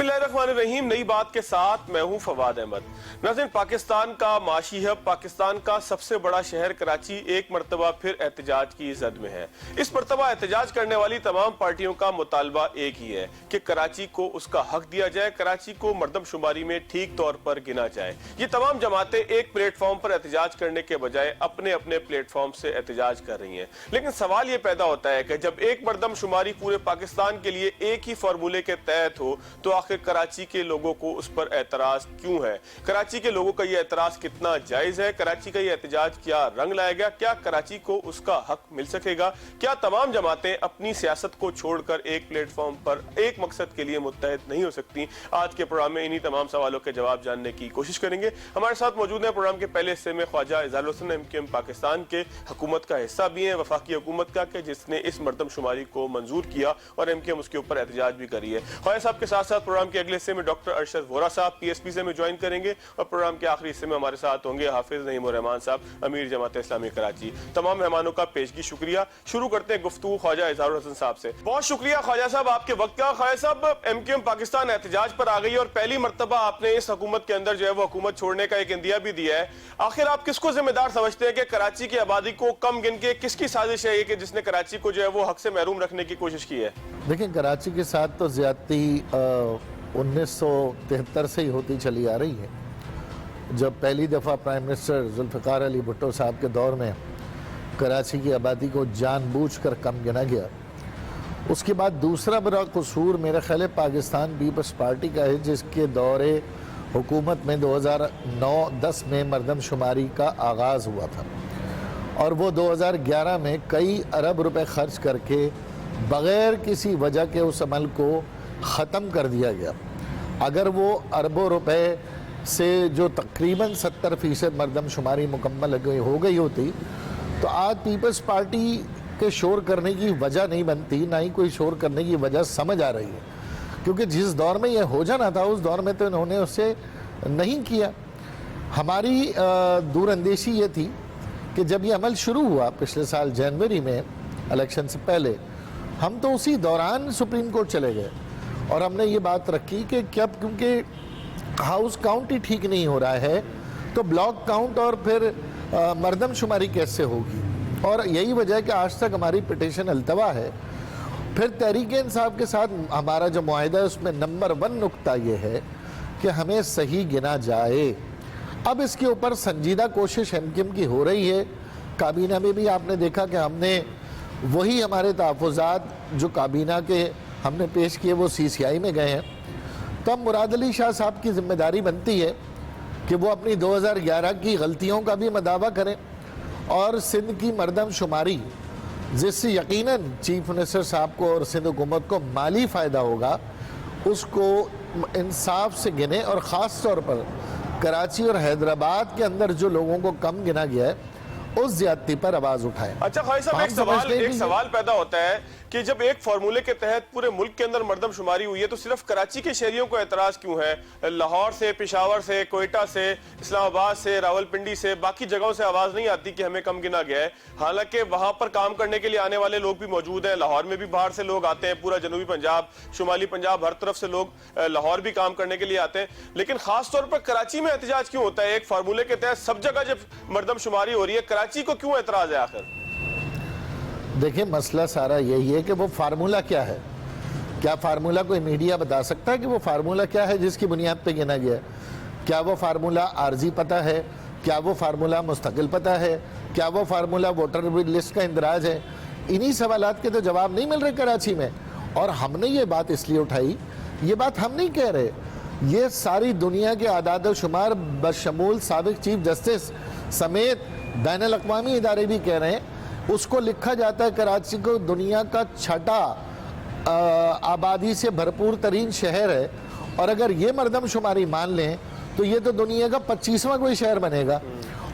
बिस्मिल्लाहिर्रहमानिर्रहीम। नई बात के साथ मैं हूं फवाद अहमद। नाज़रीन, पाकिस्तान का माशी हब, पाकिस्तान का सबसे बड़ा शहर कराची एक मरतबा फिर एहतजाज की जद में है। इस मरतबा एहतजाज करने वाली तमाम पार्टियों का मुतालबा एक ही है कि कराची को उसका हक दिया जाए, कराची को मरदमशुमारी में ठीक तौर पर गिना जाए। ये तमाम जमातें एक प्लेटफॉर्म पर एहतजाज करने के बजाय अपने अपने प्लेटफॉर्म से एहतजाज कर रही हैं। लेकिन सवाल ये पैदा होता है कि जब एक मरदमशुमारी पूरे पाकिस्तान के लिए एक ही फार्मूले के तहत हो तो आखिर कराची के लोगों को उस पर एतराज क्यों है? कराची के लोगों का ये एतराज कितना जायज है? कराची का ये एहतजाज क्या रंग लाएगा? क्या कराची को उसका हक मिल सकेगा? क्या तमाम जमातें अपनी सियासत को छोड़कर एक प्लेटफॉर्म पर एक मकसद के लिए मुत्तहद नहीं हो सकती? आज के प्रोग्राम में इन्हीं तमाम सवालों के जवाब जानने की कोशिश करेंगे। हमारे साथ मौजूद है प्रोग्राम के पहले हिस्से में ख्वाजा इजाजुल हुसैन, एमक्यूएम पाकिस्तान के हुकूमत का हिस्सा भी है, वफाकी हुकूमत का, जिसने इस मरदमशुमारी को मंजूर किया और एमक्यूएम उसके ऊपर एहतजाज भी करी है। ख्वाजा साहब के साथ साथ प्रोग्राम के अगले हिस्से में डॉक्टर अरशद वोरा साहब पीएसपी से में ज्वाइन करेंगे और प्रोग्राम के आखिरी हिस्से में हमारे साथ होंगे हाफिज नईमुर रहमान साहब, अमीर जमात इस्लामी कराची। तमाम मेहमानों का पेशगी शुक्रिया। शुरू करते हैं गुफ्तगू ख्वाजा इजाजुल हुसैन साहब से। बहुत शुक्रिया ख्वाजा साहब आपके वक्त का। ख्वाजा साहब, एमक्यूएम पाकिस्तान एहतजाज पर आ गई और पहली मरतबा आपने इस हुकूमत के अंदर जो है वो हुकूमत छोड़ने का एक इंदिया भी दिया है। आखिर आप किसको जिम्मेदार समझते हैं कि कराची की आबादी को कम गिन के किसकी साजिश है ये कि जिसने कराची को जो है वो हक से महरूम रखने की कोशिश की है? देखिए, कराची के साथ तो ज्यादती 1973 से ही होती चली आ रही है। जब पहली दफ़ा प्राइम मिनिस्टर जुल्फ़िकार अली भुट्टो साहब के दौर में कराची की आबादी को जानबूझकर कम गिना गया, उसके बाद दूसरा बड़ा कसूर मेरा ख्याल है पाकिस्तान पीपल्स पार्टी का है, जिसके दौरे हुकूमत में 2009-10 में मरदमशुमारी का आगाज़ हुआ था और वो 2011 में कई अरब रुपए खर्च करके बग़ैर किसी वजह के उस अमल को ख़त्म कर दिया गया। अगर वो अरबों रुपए से जो तकरीबन 70% मरदमशुमारी मुकम्मल हो गई होती तो आज पीपल्स पार्टी के शोर करने की वजह नहीं बनती, ना ही कोई शोर करने की वजह समझ आ रही है, क्योंकि जिस दौर में यह हो जाना था उस दौर में तो इन्होंने उससे नहीं किया। हमारी दूरअंदेशी ये थी कि जब ये अमल शुरू हुआ पिछले साल जनवरी में इलेक्शन से पहले, हम तो उसी दौरान सुप्रीम कोर्ट चले गए और हमने ये बात रखी कि क्या, क्योंकि हाउस काउंट ही ठीक नहीं हो रहा है तो ब्लॉक काउंट और फिर मरदमशुमारी कैसे होगी। और यही वजह है कि आज तक हमारी पिटीशन अल्तवा है। फिर तहरीक इंसाफ के साथ हमारा जो मुआहिदा है उसमें नंबर 1 नुक्ता ये है कि हमें सही गिना जाए। अब इसके ऊपर संजीदा कोशिश एमक्यूएम की हो रही है। काबीना में भी आपने देखा कि हमने वही हमारे तहफ़्फ़ुज़ात जो काबीना के हमने पेश किए वो CCI में गए हैं। तो अब मुराद अली शाह साहब की जिम्मेदारी बनती है कि वो अपनी 2011 की गलतियों का भी मदावा करें और सिंध की मरदमशुमारी, जिससे यकीनन चीफ मिनिस्टर साहब को और सिंध हुकूमत को माली फ़ायदा होगा, उसको इंसाफ से गिने और ख़ास तौर पर कराची और हैदराबाद के अंदर जो लोगों को कम गिना गया है उस ज्यादती पर आवाज उठाएं। अच्छा ख्वाजा साहब, एक सवाल पैदा होता है कि जब एक फार्मूले के तहत पूरे मुल्क के अंदर मरदमशुमारी हुई है तो सिर्फ कराची के शहरियों को एतराज क्यों है? लाहौर से, पेशावर से, कोयटा से, इस्लामाबाद से, रावलपिंडी से, बाकी जगहों से आवाज नहीं आती कि हमें कम गिना गया है? हालांकि वहां पर काम करने के लिए आने वाले लोग भी मौजूद हैं। लाहौर में भी बाहर से लोग आते हैं, पूरा जनूबी पंजाब, शुमाली पंजाब, हर तरफ से लोग लाहौर भी काम करने के लिए आते हैं। लेकिन खास तौर पर कराची में एहतजाज क्यों होता है? एक फार्मूले के तहत सब जगह जब मरदमशुमारी हो रही है, कराची को क्यों एतराज है आखिर? देखिए, मसला सारा यही है कि वो फार्मूला क्या है। क्या फार्मूला कोई मीडिया बता सकता है कि वो फार्मूला क्या है जिसकी बुनियाद पे गिना गया है? क्या वो फार्मूला आर्जी पता है? क्या वो फार्मूला मुस्तकिल पता है? क्या वो फार्मूला वोटर लिस्ट का इंदराज है? इन्हीं सवालात के तो जवाब नहीं मिल रहे कराची में। और हमने ये बात इसलिए उठाई, ये बात हम नहीं कह रहे, ये सारी दुनिया के आदाद शुमार बशमूल साबिक चीफ जस्टिस समेत बैनुल अक़वामी इदारे भी कह रहे हैं। उसको लिखा जाता है कराची को दुनिया का छठा आबादी से भरपूर तरीन शहर है, और अगर ये मरदमशुमारी मान लें तो ये तो दुनिया का 25वां कोई शहर बनेगा।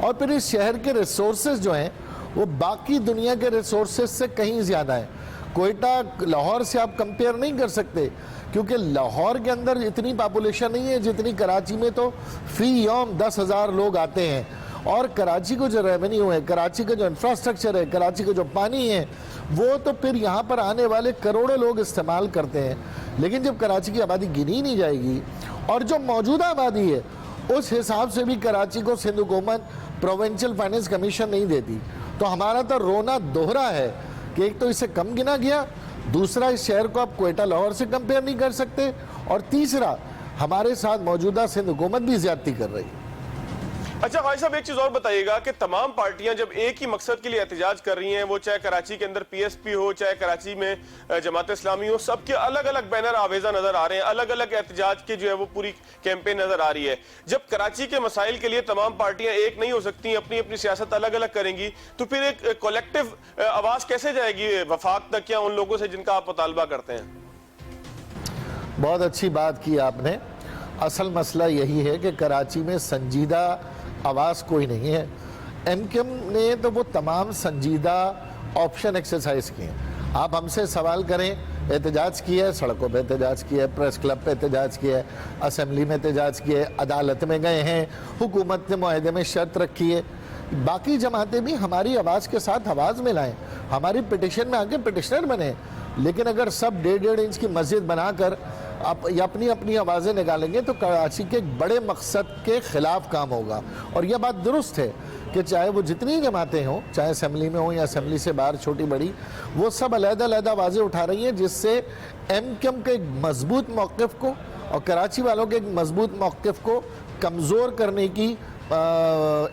और फिर इस शहर के रिसोर्सेज जो हैं वो बाकी दुनिया के रिसोर्सेज से कहीं ज़्यादा है। कोयटा लाहौर से आप कंपेयर नहीं कर सकते, क्योंकि लाहौर के अंदर इतनी पॉपुलेशन नहीं है जितनी कराची में तो फी यौम 10,000 लोग आते हैं और कराची को जो रेवेन्यू है, कराची का जो इंफ्रास्ट्रक्चर है, कराची का जो पानी है, वो तो फिर यहाँ पर आने वाले करोड़ों लोग इस्तेमाल करते हैं। लेकिन जब कराची की आबादी गिनी नहीं जाएगी और जो मौजूदा आबादी है उस हिसाब से भी कराची को सिंध हुकूमत प्रोविंशियल फाइनेंस कमीशन नहीं देती, तो हमारा तो रोना दोहरा है कि एक तो इसे कम गिना गया, दूसरा इस शहर को आप क्वेटा लाहौर से कंपेयर नहीं कर सकते, और तीसरा हमारे साथ मौजूदा सिंध हुकूमत भी ज्यादती कर रही है। अच्छा भाई साहब, एक चीज और बताइएगा कि तमाम पार्टियां जब एक ही मकसद के लिए एहतजाज कर रही हैं, वो चाहे कराची के अंदर पीएसपी हो, चाहे कराची में जमात इस्लामी हो, सबके अलग अलग बैनर आवेजा नजर आ रहे हैं, अलग अलग एहतजाज के जो है वो पूरी कैंपेन नजर आ रही है। जब कराची के मसाइल के लिए तमाम पार्टियां एक नहीं हो सकती, अपनी अपनी सियासत अलग अलग करेंगी, तो फिर एक कलेक्टिव आवाज कैसे जाएगी वफाक तक या उन लोगों से जिनका आप मुतालबा करते हैं? बहुत अच्छी बात की आपने। असल मसला यही है कि कराची में संजीदा आवाज़ कोई नहीं है। एमक्यूएम ने तो वो तमाम संजीदा ऑप्शन एक्सरसाइज किए हैं। आप हमसे सवाल करें, एहतजाज किया है, सड़कों पे एहतजाज किया है, प्रेस क्लब पे एहतजाज किया है, असेंबली में एहतजाज किया है, अदालत में गए हैं, हुकूमत ने मुआहदे में शर्त रखी है। बाकी जमातें भी हमारी आवाज़ के साथ आवाज़ मिलाएं, हमारी पिटिशन में आके पिटिशनर बने। लेकिन अगर सब 1.5 इंच की मस्जिद बनाकर आप अपनी अपनी आवाज़ें निकालेंगे तो कराची के एक बड़े मकसद के ख़िलाफ़ काम होगा। और यह बात दुरुस्त है कि चाहे वो जितनी जमातें हों, चाहे असेंबली में हों या असेंबली से बाहर छोटी बड़ी, वो सब अलग-अलग आवाज़ें उठा रही हैं, जिससे एमक्यूएम के एक मजबूत मौक़िफ़ को और कराची वालों के एक मजबूत मौक़िफ़ को कमज़ोर करने की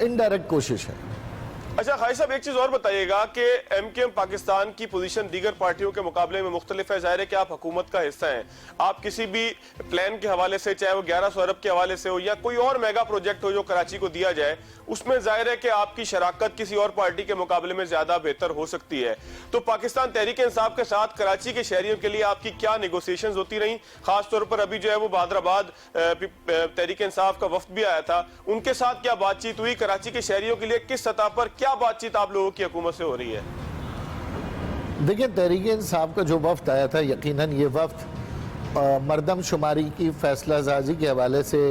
इनडायरेक्ट कोशिश है। अच्छा खाई साहब, एक चीज और बताइएगा कि एमक्यूएम पाकिस्तान की पोजीशन दीगर पार्टियों के मुकाबले में मुख्तलिफ है। जाहिर है कि आप हुकूमत का हिस्सा हैं, आप किसी भी प्लान के हवाले से, चाहे वो 1100 अरब के हवाले से हो या कोई और मेगा प्रोजेक्ट हो जो कराची को दिया जाए, उसमें जाहिर है कि आपकी शराकत किसी और पार्टी के मुकाबले में ज्यादा बेहतर हो सकती है। तो पाकिस्तान तहरीक इंसाफ के साथ कराची के शहरियों के लिए आपकी क्या नेगोशिएशंस होती रही? खासतौर पर अभी जो है वो बहादराबाद तहरीक इंसाफ का वफ्द भी आया था, उनके साथ क्या बातचीत हुई? कराची के शहरियों के लिए किस सतह पर क्या बातचीत आप लोगों की हुकूमत से हो रही है? देखिए, तहरीक इंसाफ का जो वफ्द आया था, यकीनन ये वफ्द मरदमशुमारी की फैसला साजी के हवाले से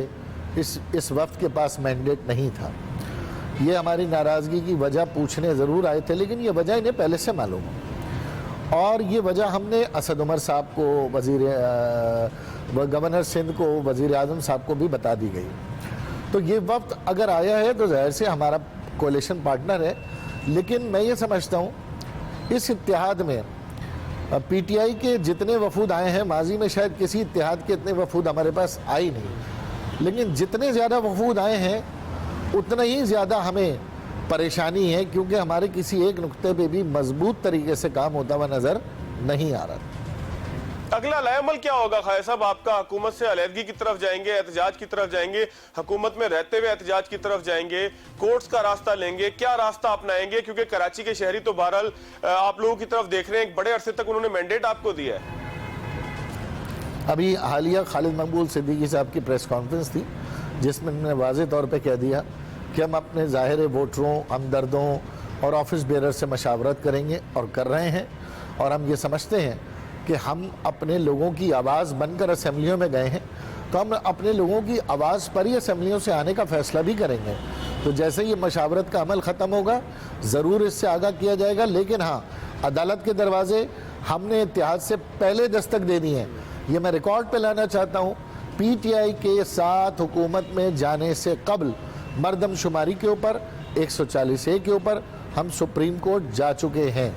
इस वफ्द के पास मैंडेट नहीं था। ये हमारी नाराज़गी की वजह पूछने ज़रूर आए थे, लेकिन ये वजह इन्हें पहले से मालूम है। और ये वजह हमने असद उमर साहब को, गवर्नर सिंध को, वज़ीर आज़म साहब को भी बता दी गई। तो ये वफ्द अगर आया है तो ज़ाहिर से हमारा कोalition पार्टनर है। लेकिन मैं ये समझता हूँ इस इत्तेहाद में पीटीआई के जितने वफूद आए हैं, माजी में शायद किसी इत्तेहाद के इतने वफूद हमारे पास आए नहीं, लेकिन जितने ज़्यादा वफूद आए हैं उतना ही ज़्यादा हमें परेशानी है, क्योंकि हमारे किसी एक नुक्ते पे भी मजबूत तरीके से काम होता हुआ नज़र नहीं आ रहा। अगला लाएमल क्या होगा खाई साहब आपका? हुकूमत से अलहदगी की तरफ जाएंगे, एहतजाज की तरफ जाएंगे, हुकूमत में रहते हुए एहतजाज की तरफ जाएंगे, कोर्ट्स का रास्ता लेंगे, क्या रास्ता अपनाएंगे? क्योंकि कराची के शहरी तो बहरहाल आप लोगों की तरफ देख रहे हैं, एक बड़े अरसे तक उन्होंने मैंडेट आपको दिया है। अभी हालिया खालिद मकबूल सिद्दीकी साहब की प्रेस कॉन्फ्रेंस थी, जिसमें उन्होंने वाज़ेह तौर पर कह दिया कि हम अपने ज़ाहिर वोटरों, हमदर्दों और ऑफिस बेरर से मशावरत करेंगे और कर रहे हैं। और हम ये समझते हैं कि हम अपने लोगों की आवाज़ बनकर असेंबलियों में गए हैं, तो हम अपने लोगों की आवाज़ पर ही असेंबलियों से आने का फ़ैसला भी करेंगे। तो जैसे ये मशावरत का अमल ख़त्म होगा, ज़रूर इससे आगाह किया जाएगा। लेकिन हाँ, अदालत के दरवाजे हमने इत्तेहाद से पहले दस्तक देनी है। ये मैं रिकॉर्ड पे लाना चाहता हूँ, पीटीआई के साथ हुकूमत में जाने से कबल मरदमशुमारी के ऊपर, 140A के ऊपर हम सुप्रीम कोर्ट जा चुके हैं।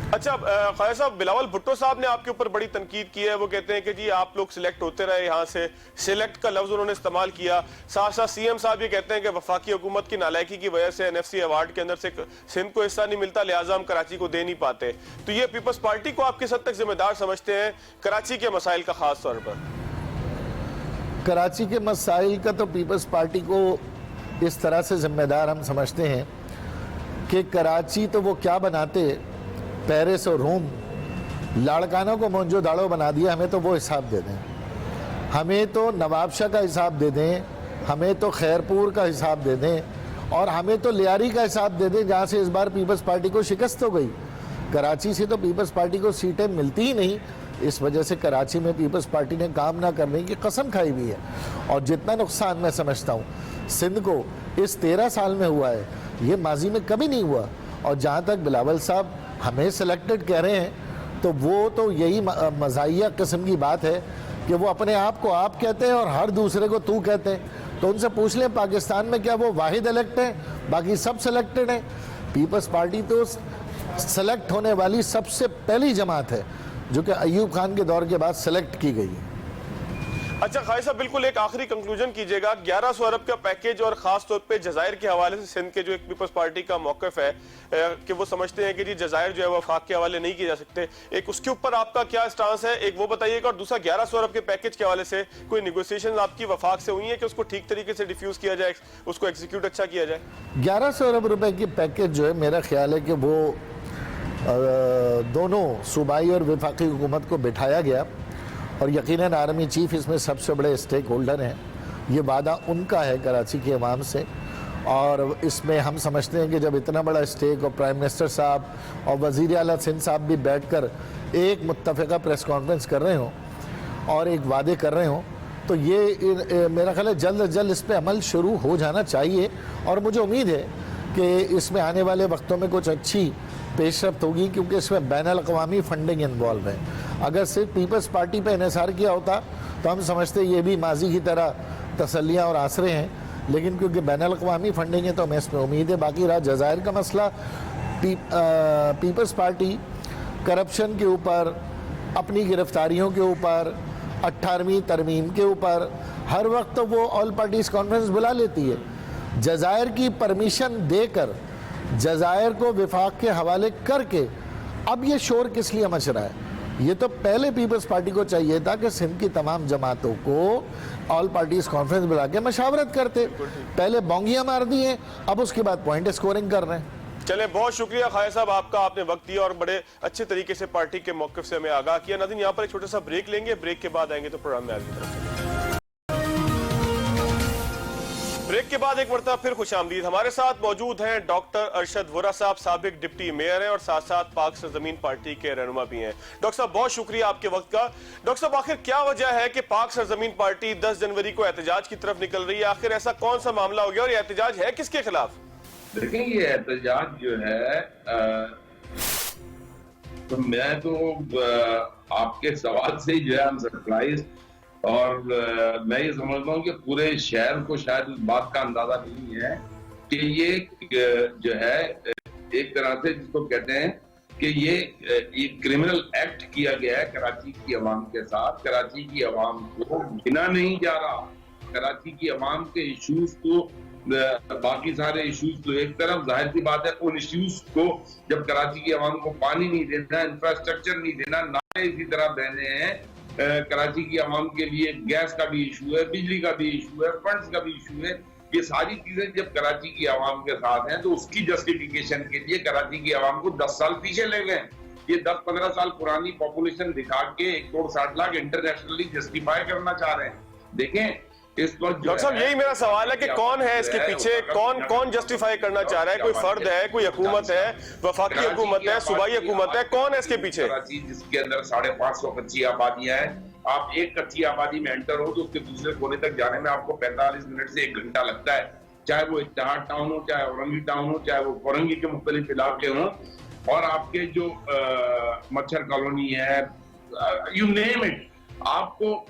अच्छा खाई साहब, बिलावल भुट्टो साहब ने आपके ऊपर बड़ी तनकीद की है। वो कहते हैं कि जी आप लोग सिलेक्ट होते रहे, यहाँ से सिलेक्ट का लफ्ज उन्होंने इस्तेमाल किया। साथ साथ सीएम साहब ये कहते हैं कि वफाकी हुकूमत की नालायकी की वजह से एनएफसी अवार्ड के अंदर से सिंध को हिस्सा नहीं मिलता, लिहाजा हम कराची को दे नहीं पाते। तो ये पीपल्स पार्टी को आप किस हद तक जिम्मेदार समझते हैं कराची के मसाइल का? खास तौर पर कराची के मसाइल का तो पीपल्स पार्टी को इस तरह से जिम्मेदार हम समझते हैं कि कराची तो वो क्या बनाते, पेरिस और रोम, लाड़कानों को मोंजोदाड़ो बना दिया। हमें तो वो हिसाब दे दें, हमें तो नवाबशाह का हिसाब दे दें, हमें तो खैरपुर का हिसाब दे दें, और हमें तो लियारी का हिसाब दे दें, जहाँ से इस बार पीपल्स पार्टी को शिकस्त हो गई। कराची से तो पीपल्स पार्टी को सीटें मिलती ही नहीं। इस वजह से कराची में पीपल्स पार्टी ने काम ना करने की कसम खाई हुई है। और जितना नुकसान मैं समझता हूँ सिंध को इस 13 साल में हुआ है, ये माजी में कभी नहीं हुआ। और जहाँ तक बिलावल साहब हमें सिलेक्टेड कह रहे हैं, तो वो तो यही मज़ाहिया किस्म की बात है कि वो अपने आप को आप कहते हैं और हर दूसरे को तू कहते हैं। तो उनसे पूछ लें पाकिस्तान में क्या वो वाहिद इलेक्ट हैं, बाकी सब सिलेक्टेड हैं? पीपल्स पार्टी तो सेलेक्ट होने वाली सबसे पहली जमात है जो कि अयूब खान के दौर के बाद सेलेक्ट की गई है। अच्छा खाई साहब, बिल्कुल एक आखिरी कंक्लूजन कीजिएगा। 1100 अरब का पैकेज और खास तौर पे जजायर के हवाले से सिंध के जो एक पीपल्स पार्टी का मौकफ है कि वो समझते हैं कि जी जजायर जो है वफाक के हवाले नहीं किए जा सकते, एक उसके ऊपर आपका क्या स्टांस है, एक वो बताइएगा। और दूसरा 1100 अरब के पैकेज के हवाले से कोई निगोसिएशन आपकी वफाक से हुई है कि उसको ठीक तरीके से डिफ्यूज किया जाए, उसको एग्जीक्यूट अच्छा किया जाए? 1100 अरब रुपए की पैकेज जो है, मेरा ख्याल है कि वो दोनों सूबाई और वफाकी हुकूमत को बिठाया गया और यकीनन आर्मी चीफ इसमें सबसे बड़े स्टेक होल्डर हैं। ये वादा उनका है कराची के अवाम से, और इसमें हम समझते हैं कि जब इतना बड़ा स्टेक और प्राइम मिनिस्टर साहब और वज़ीर आला सिंध साहब भी बैठकर एक मुत्तफ़िका प्रेस कॉन्फ्रेंस कर रहे हों और एक वादे कर रहे हों, तो ये मेरा ख्याल है जल्द अज जल्द इस पर अमल शुरू हो जाना चाहिए। और मुझे उम्मीद है कि इसमें आने वाले वक्तों में कुछ अच्छी पेशरफ्त होगी, क्योंकि इसमें बैनुल-अक़वामी फंडिंग इन्वॉल्व है। अगर सिर्फ पीपल्स पार्टी पे इन्हिसार किया होता तो हम समझते ये भी माजी की तरह तसल्लियाँ और आसरे हैं, लेकिन क्योंकि बैनुल-अक़वामी फंडिंग है तो हमें इसमें उम्मीद है। बाकी रहा जज़ायर का मसला, पीपल्स पार्टी करप्शन के ऊपर, अपनी गिरफ्तारियों के ऊपर, 18वीं तरमीम के ऊपर हर वक्त तो वो ऑल पार्टीज़ कॉन्फ्रेंस बुला लेती है। जज़ायर की परमिशन देकर जज़ायर को विफाक के हवाले करके अब ये शोर किस लिए मच रहा है? ये तो पहले पीपल्स पार्टी को चाहिए था कि सिंध की तमाम जमातों को ऑल पार्टीज कॉन्फ्रेंस बुला के मशावरत करते। पहले बोंगियां मार दी हैं, अब उसके बाद पॉइंट स्कोरिंग कर रहे हैं। चले, बहुत शुक्रिया खाया साहब आपका, आपने वक्त दिया और बड़े अच्छे तरीके से पार्टी के मौक़िफ़ से हमें आगाह किया। नाज़रीन, यहाँ पर एक छोटा सा ब्रेक लेंगे, ब्रेक के बाद आएंगे तो प्रोग्राम में आगे तरफ। ब्रेक के बाद एक मरतबा फिर खुशामदीद। हमारे साथ मौजूद हैं डॉक्टर अरशद वोरा साहब, साबिक डिप्टी मेयर हैं और साथ साथ पाक सरजमीन पार्टी के रहनुमा भी हैं। डॉक्टर साहब, बहुत शुक्रिया आपके वक्त का। डॉक्टर साहब, आखिर क्या वजह है कि पाक सरजमीन पार्टी 10 जनवरी को एहतजाज की तरफ निकल रही है? आखिर ऐसा कौन सा मामला हो गया और ये एहतजाज है किसके खिलाफ? देखिए, ये एहतजाज जो है तो मैं तो आपके सवाल से ही जो है हम सरप्राइज, और मैं ये समझता हूँ कि पूरे शहर को शायद इस बात का अंदाजा नहीं है कि ये जो है एक तरह से जिसको कहते हैं कि ये एक क्रिमिनल एक्ट किया गया है कराची की अवाम के साथ। कराची की अवाम को गिना नहीं जा रहा। कराची की अवाम के इश्यूज को, बाकी सारे इश्यूज तो एक तरफ, जाहिर सी बात है उन इश्यूज को जब कराची की अवाम को पानी नहीं देना, इंफ्रास्ट्रक्चर नहीं देना, नाले इसी तरह बहने हैं, कराची की आवाम के लिए गैस का भी इशू है, बिजली का भी इशू है, फंड्स का भी इशू है। ये सारी चीजें जब कराची की आवाम के साथ हैं तो उसकी जस्टिफिकेशन के लिए कराची की आवाम को 10 साल पीछे ले गए। ये 10-15 साल पुरानी पॉपुलेशन दिखा के 1 करोड़ 60 लाख इंटरनेशनली जस्टिफाई करना चाह रहे हैं। देखें, इस वक्त डॉक्टर साहब यही मेरा सवाल है कि कौन है इसके पीछे, कौन जस्टिफाई करना चाह रहा है? कोई फर्द है, कोई हुकूमत है, वफाकी हुकूमत है, सूबाई हुकूमत है, कौन है इसके पीछे? कराची जिसके अंदर 550 कच्ची आबादियां हैं, आप एक कच्ची आबादी में एंटर हो तो उसके दूसरे कोने तक जाने में आपको 45 मिनट से 1 घंटा लगता है। चाहे वो इत्तेहाद टाउन हो, चाहे औरंगी टाउन हो, चाहे वो फौरंगी के मुख्तलिफ इलाके हों, और आपके जो मच्छर कॉलोनी है, यू नेम इट, आपको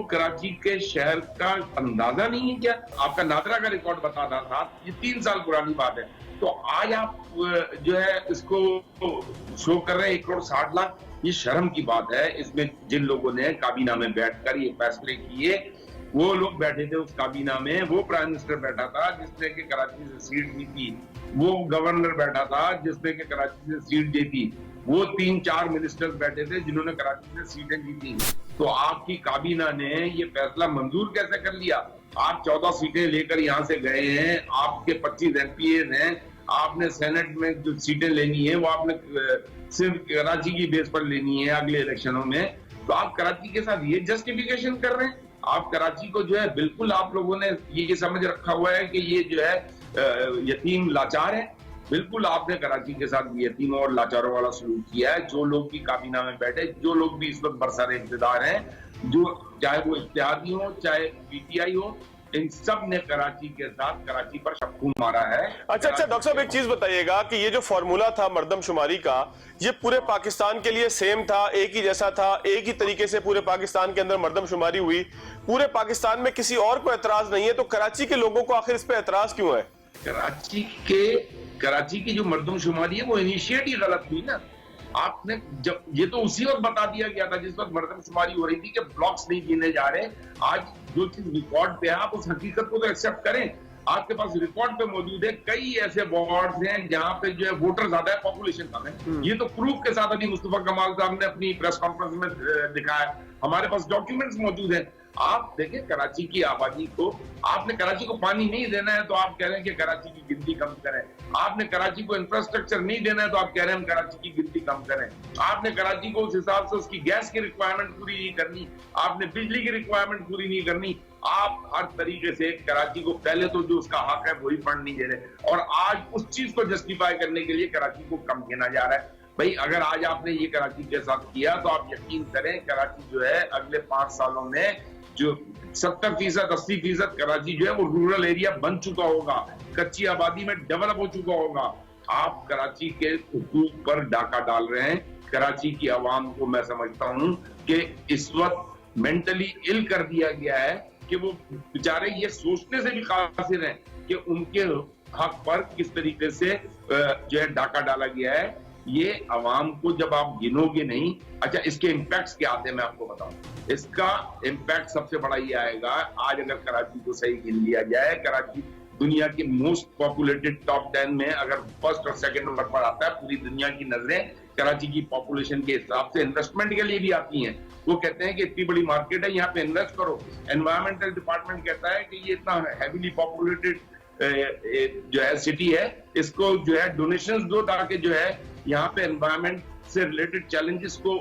कराची के शहर का अंदाजा नहीं है क्या? आपका नादरा का रिकॉर्ड बताता था, ये 3 साल पुरानी बात है। तो आज आप जो है इसको शो कर रहे हैं 1 करोड़ 60 लाख। ये शर्म की बात है। इसमें जिन लोगों ने काबीना में बैठकर ये फैसले किए, वो लोग बैठे थे उस काबीना में। वो प्राइम मिनिस्टर बैठा था जिसने कि कराची से सीट जीती, वो गवर्नर बैठा था जिसने कि कराची से सीट जीती, वो 3-4 मिनिस्टर्स बैठे थे जिन्होंने कराची से सीटें जीती। तो आपकी काबीना ने ये फैसला मंजूर कैसे कर लिया? आप 14 सीटें लेकर यहाँ से गए हैं, आपके 25 एमपीए हैं, आपने सेनेट में जो सीटें लेनी है वो आपने सिर्फ कराची की बेस पर लेनी है अगले इलेक्शनों में। तो आप कराची के साथ ये जस्टिफिकेशन कर रहे हैं। आप कराची को जो है बिल्कुल आप लोगों ने ये समझ रखा हुआ है कि ये जो है यतीम लाचार है। बिल्कुल आपने कराची के साथ यतीमों और लाचारों वाला सलूक किया है। जो लोग भी काबीना में बैठे, जो लोग भी इस वक्त बरसर इक़्तिदार हैं, जो चाहे वो इत्तेहादी हो, चाहे पीटीआई हो, इन सब ने कराची के साथ कराची पर शक्कू मारा है। अच्छा डॉक्टर साहब, एक चीज बताइएगा कि ये जो फॉर्मूला था मर्दमशुमारी का, ये पूरे पाकिस्तान के लिए सेम था, एक ही जैसा था, एक ही तरीके से पूरे पाकिस्तान के अंदर मर्दमशुमारी हुई, पूरे पाकिस्तान में किसी और को एतराज नहीं है, तो कराची के लोगों को आखिर इस पे एतराज क्यों है? कराची की जो मर्दमशुमारी है वो इनिशिएट ही गलत हुई ना। आपने जब ये तो उसी वक्त बता दिया गया था जिस वक्त मर्दमशुमारी हो रही थी कि ब्लॉक्स नहीं गिने जा रहे। आज जो चीज रिकॉर्ड पे है आप उस हकीकत को तो एक्सेप्ट करें। आपके पास रिकॉर्ड पे मौजूद है, कई ऐसे वार्ड्स हैं जहां पे जो है वोटर ज्यादा है, पॉपुलेशन कम है। ये तो प्रूफ के साथ अभी मुस्तफा कमाल साहब ने अपनी प्रेस कॉन्फ्रेंस में दिखाया। हमारे पास डॉक्यूमेंट्स मौजूद हैं। आप देखें कराची की आबादी को, आपने कराची को पानी नहीं देना है तो आप कह रहे हैं कि कराची की गिनती कम करें। आपने कराची को इंफ्रास्ट्रक्चर नहीं देना है तो आप कह रहे हैं हम कराची की गिनती कम करें। आपने कराची को उस हिसाब से उसकी गैस की रिक्वायरमेंट पूरी नहीं करनी, आपने बिजली की रिक्वायरमेंट पूरी नहीं करनी। आप हर तरीके से कराची को पहले तो जो उसका हक है वही फंड नहीं दे रहे, और आज उस चीज को जस्टिफाई करने के लिए कराची को कम गिना जा रहा है। भाई अगर आज आपने ये कराची के साथ किया तो आप यकीन करें कराची जो है अगले 5 सालों में जो 70% 80% कराची जो है वो रूरल एरिया बन चुका होगा, कच्ची आबादी में डेवलप हो चुका होगा। आप कराची के हुकूक पर डाका डाल रहे हैं। कराची की आवाम को मैं समझता हूं कि इस वक्त मेंटली इल कर दिया गया है कि वो बेचारे ये सोचने से भी कासिर हैं कि उनके हक पर किस तरीके से जो है डाका डाला गया है। ये आवाम को जब आप गिनोगे नहीं। अच्छा, इसके इम्पैक्ट्स क्या आते हैं मैं आपको बताऊं। इसका इम्पैक्ट सबसे बड़ा ये आएगा, आज अगर कराची को सही गिन लिया जाए, कराची दुनिया के मोस्ट पॉपुलेटेड टॉप 10 में अगर फर्स्ट और सेकंड नंबर पर आता है, पूरी दुनिया की नजरें कराची की पॉपुलेशन के हिसाब से इन्वेस्टमेंट के लिए भी आती हैं। वो कहते हैं कि इतनी बड़ी मार्केट है, यहाँ पे इन्वेस्ट करो। एनवायरमेंटल डिपार्टमेंट कहता है कि ये इतना हैवीली पॉपुलेटेड जो है सिटी है, इसको जो है डोनेशंस दो ताकि जो है यहाँ पे एनवायरमेंट से रिलेटेड चैलेंजेस को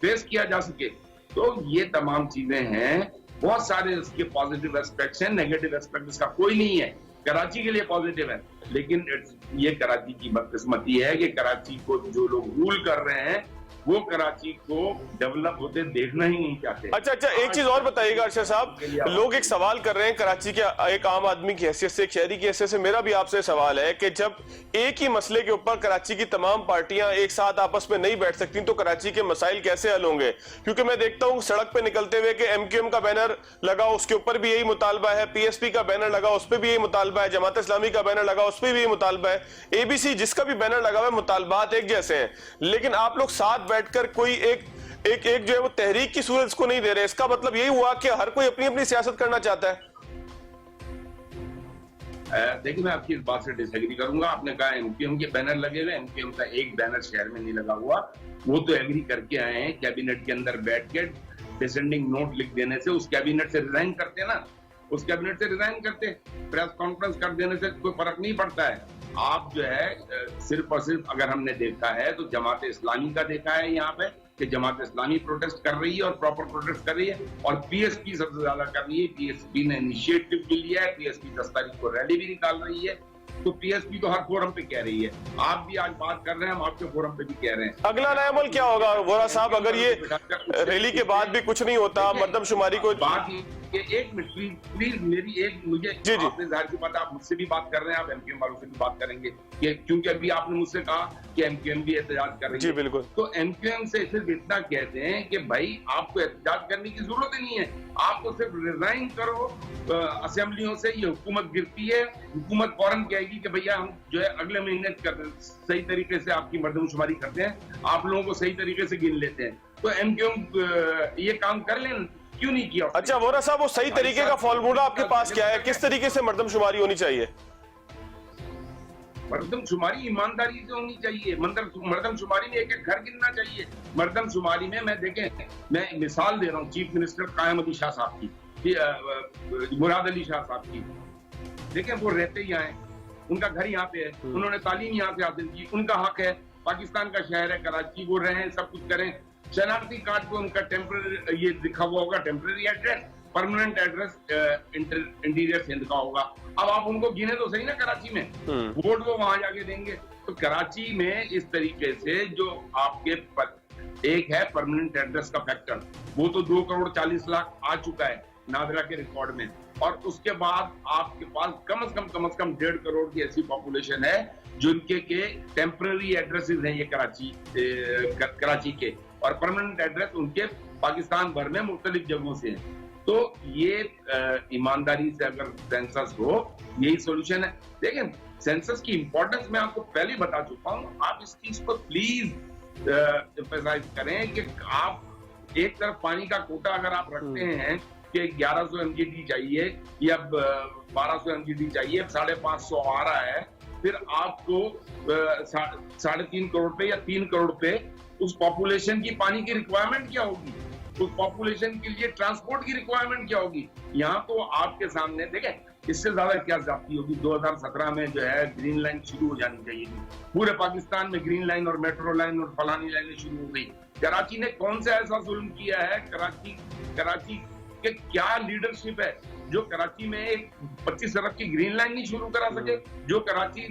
फेस किया जा सके। तो ये तमाम चीजें हैं। बहुत सारे इसके पॉजिटिव एस्पेक्ट्स हैं, नेगेटिव एस्पेक्ट इसका कोई नहीं है। कराची के लिए पॉजिटिव है, लेकिन ये कराची की बदकिस्मती है कि कराची को जो लोग रूल कर रहे हैं वो कराची को डेवलप होते देखना ही नहीं चाहते। अच्छा एक चीज और बताइएगा अरशद साहब, लोग एक सवाल कर रहे हैं कराची के एक आम आदमी की हैसियत से, एक शहरी की हैसियत से मेरा भी आपसे सवाल है कि जब एक ही मसले के ऊपर कराची की तमाम पार्टियां एक साथ आपस में नहीं बैठ सकती तो कराची के मसाइल कैसे हल होंगे? क्योंकि मैं देखता हूं सड़क पे निकलते हुए कि एमक्यूएम का बैनर लगा उसके ऊपर भी यही मुतालबा है, पीएसपी का बैनर लगा उस पर भी यही मुतालबा है, जमात इस्लामी का बैनर लगा उस पर भी यही मुतालबा है, एबीसी जिसका भी बैनर लगा हुआ है, मुतालबात एक जैसे हैं, लेकिन आप लोग साथ बैठकर कोई एक जो है वो तहरीक की सूरत को नहीं दे रहे। इसका मतलब यही हुआ कि हर कोई अपनी अपनी सियासत करना चाहता है। देखिए, मैं आपकी इस बात से डिसएग्री करूंगा। आपने कहा एमक्यूएम के बैनर लगे हुए, एमक्यूएम का एक बैनर शहर में नहीं लगा हुआ। वो तो एग्री करके आए हैं, कैबिनेट के अंदर बैठ के डिसेंडिंग नोट लिख देने से उस कैबिनेट से रिजाइन करते ना, उस कैबिनेट से रिजाइन करते, प्रेस कॉन्फ्रेंस कर देने से कोई फर्क नहीं पड़ता है। आप जो है सिर्फ और सिर्फ अगर हमने देखा है तो जमात इस्लामी का देखा है यहाँ पे कि जमात इस्लामी प्रोटेस्ट कर रही है और प्रॉपर प्रोटेस्ट कर रही है, और पीएसपी सबसे ज्यादा कर रही है। पीएसपी ने इनिशिएटिव भी लिया है, पीएसपी 10 तारीख को रैली भी निकाल रही है। तो पीएसपी तो हर फोरम पे कह रही है, आप भी आज बात कर रहे हैं, हम आपके फोरम पे भी कह रहे हैं। अगला नया अमल क्या होगा वोरा साहब अगर ये रैली के बाद भी कुछ नहीं होता, मर्दमशुमारी को? बात ये एक मिनट प्लीज मेरी एक मुझे आपने जाहिर सी बात है, आप मुझसे भी बात कर रहे हैं, आप एमक्यूएम वालों से भी बात करेंगे कि क्योंकि अभी आपने मुझसे कहा कि एमक्यूएम भी एहतजाज कर रही है। जी बिल्कुल। तो एमक्यूएम से सिर्फ इतना कहते हैं कि भाई आपको एहतजाज करने की जरूरत ही नहीं है, आपको सिर्फ रिजाइन करो असेंबलियों से। ये हुकूमत गिरती है, हुकूमत फौरन कहेगी कि भैया हम जो है अगले महीने सही तरीके से आपकी मर्दमशुमारी करते हैं, आप लोगों को सही तरीके से गिन लेते हैं। तो एमक्यूएम ये काम कर लें, क्यों नहीं किया? अच्छा वोरा साहब, वो सही तरीके का फॉर्मूला आपके पास क्या है? किस तरीके से मर्दमशुमारी होनी चाहिए? मर्दमशुमारी ईमानदारी से होनी चाहिए। मर्दमशुमारी में एक एक घर गिनना चाहिए। मर्दमशुमारी में मैं देखें, मैं मिसाल दे रहा हूँ चीफ मिनिस्टर कायम अली शाह साहब की, मुराद अली शाह साहब की। देखें वो रहते ही आए, उनका घर यहाँ पे है, उन्होंने तालीम यहाँ से हासिल की, उनका हक है, पाकिस्तान का शहर है कराची, वो रहे सब कुछ करें। शनाख्ती कार्ड पे उनका टेम्पररी ये लिखा हुआ होगा, temporary address, permanent address interior Hind का होगा। अब आप उनको गिने तो सही ना कराची में, वोट वो वहां जाके देंगे। तो कराची में इस तरीके से जो आपके एक है परमानेंट एड्रेस का फैक्टर, वो तो 2 करोड़ 40 लाख आ चुका है नादरा के रिकॉर्ड में। और उसके बाद आपके पास कम से कम 1.5 करोड़ की ऐसी पॉपुलेशन है जिनके के टेम्पररी एड्रेसेस हैं ये कराची के, और परमानेंट एड्रेस उनके पाकिस्तान भर में मुख्तलिफ जगहों से हैं। तो ये ईमानदारी से अगर सेंसस हो, यही सोल्यूशन है। लेकिन सेंसस की इंपॉर्टेंस मैं आपको पहले ही बता चुका हूं, आप इस चीज को प्लीज एम्फसाइज करें कि आप एक तरफ पानी का कोटा अगर आप रखते हैं कि 1100 MGD चाहिए या 1200 MGD चाहिए, 550 आ रहा है, फिर आपको 3.5 करोड़ पे या 3 करोड़ पे उस पॉपुलेशन की पानी की रिक्वायरमेंट क्या होगी, उस पॉपुलेशन के लिए ट्रांसपोर्ट की रिक्वायरमेंट क्या होगी। यहाँ तो आपके सामने देखें, इससे ज्यादा क्या जाती होगी। 2017 में जो है ग्रीन लाइन शुरू हो जानी चाहिए थी, पूरे पाकिस्तान में ग्रीन लाइन और मेट्रो लाइन और फलानी लाइनें शुरू हो गई। कराची ने कौन सा ऐसा जुल्म किया है, कराची के क्या लीडरशिप है जो कराची में एक 25 अरब की ग्रीन लाइन नहीं शुरू करा सके, जो कराची